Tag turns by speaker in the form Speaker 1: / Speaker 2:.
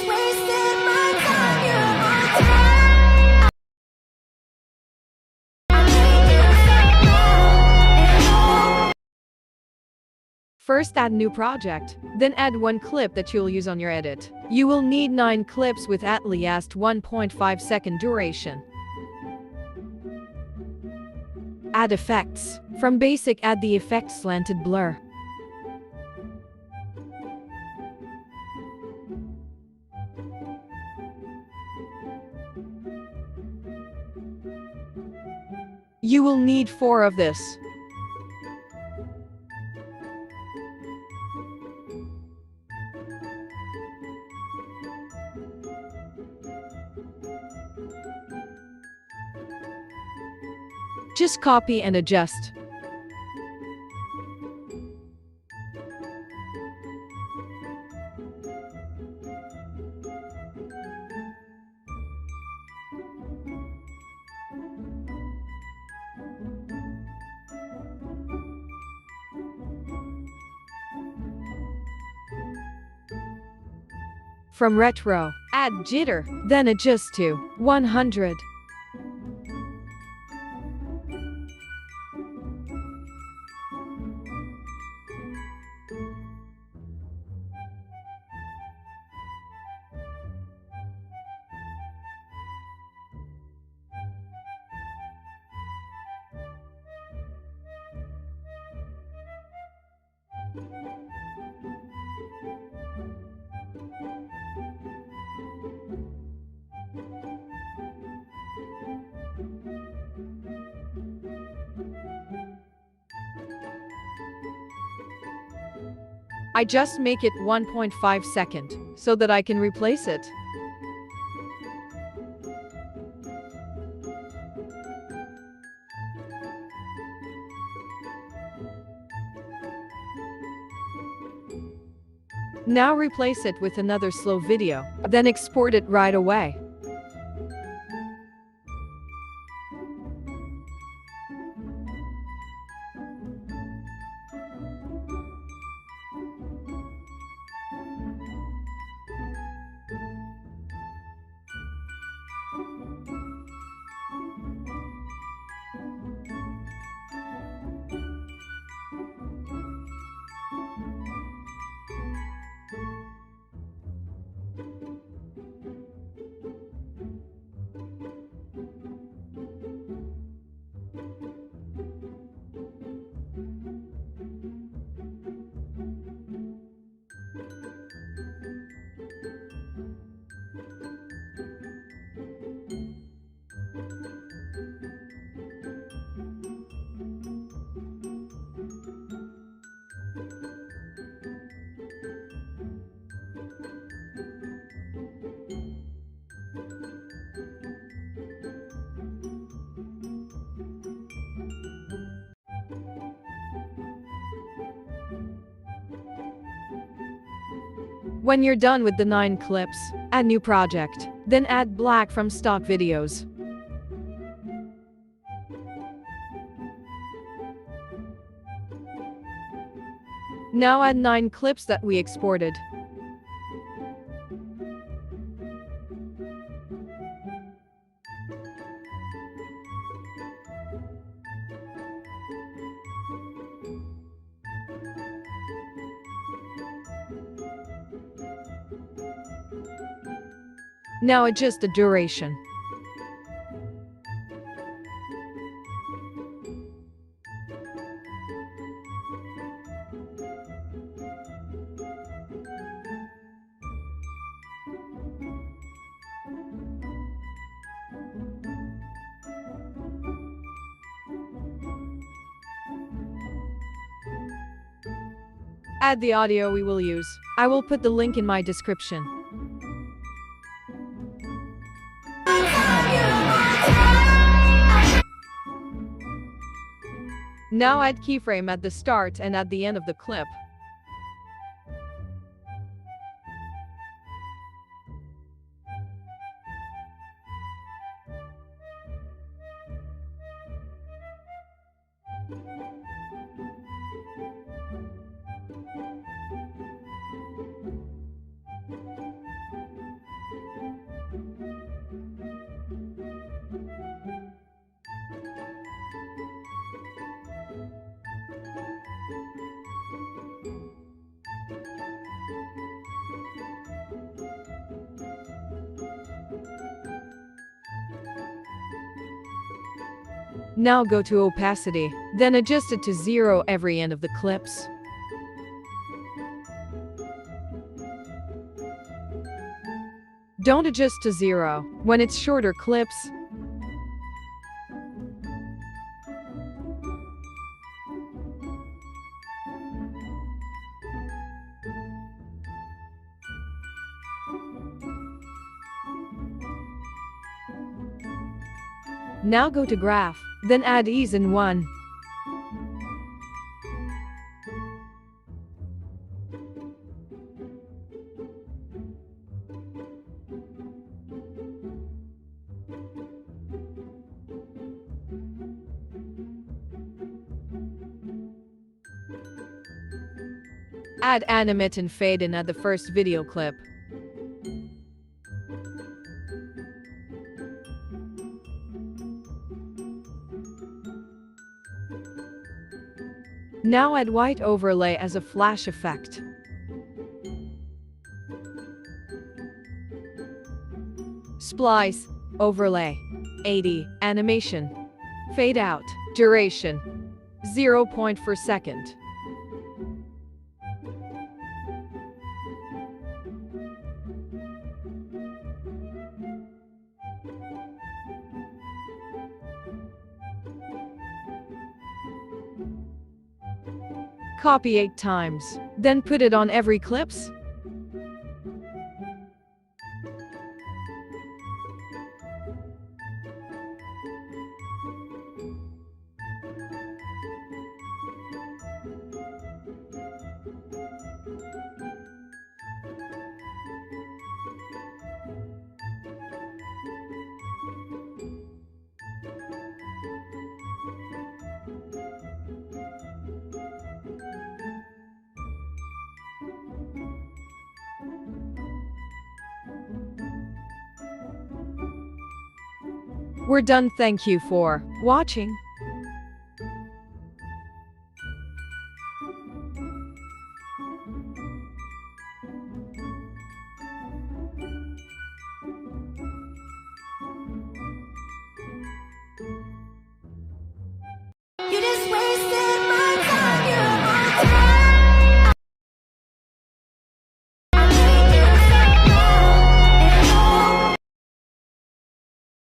Speaker 1: wasted my time. You're on time. I need you so bad.
Speaker 2: First, add new project. Then add one clip that you'll use on your edit. You will need 9 clips with at least 1.5 second duration. Add effects. From basic, add the effect slanted blur. You will need 4 of this. Just copy and adjust. From retro, add jitter, then adjust to 100. I just make it 1.5 second so that I can replace it. Now replace it with another slow video, then export it right away. When you're done with the 9 clips, add new project, then add black from stock videos. Now add 9 clips that we exported. Now adjust the duration. Add the audio we will use. I will put the link in my description. Now add keyframe at the start and at the end of the clip. Now go to opacity, then adjust it to 0 every end of the clips. Don't adjust to 0 when it's shorter clips. Now go to graph, then add ease in 1. Add animate and fade in at the first video clip. Now add white overlay as a flash effect. Splice, overlay, 80, animation, fade out, duration, 0.4 second. Copy 8 times, then put it on every clips. We're done. Thank you for watching.